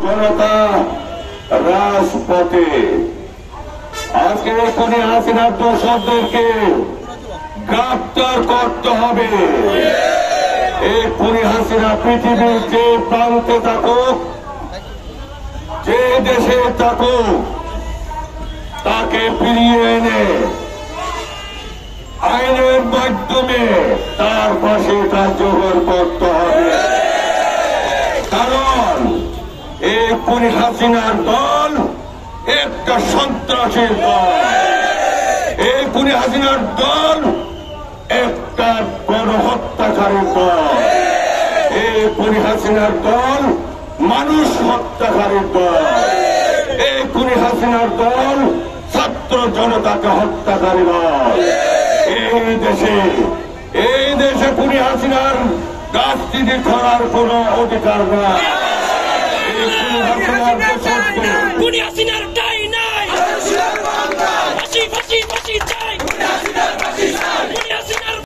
জনতা রাজপথে। আজকে খুনি হাসিনার দোষরদেরকে গ্রেফতার করতে হবে। এই খুনি হাসিনা পৃথিবীর যে প্রান্তে থাকুক, যে দেশে থাকুক, তাকে ফিরিয়ে এনে আইনের মাধ্যমে তার পাশে কার্যকর করতে হবে। কারণ এই খুনি হাসিনার দল একটা সন্ত্রাসের দল। এই খুনি হাসিনার দল একটা গণহত্যাকারীর দল। এই খুনি হাসিনার দল মানুষ হত্যাকারীর দল। এই খুনি হাসিনার দল ছাত্র জনতাকে হত্যাকারী দল। এই দেশে খুনি হাসিনার রাজনীতি করার কোন অধিকার নাই। খুনি হাসিনার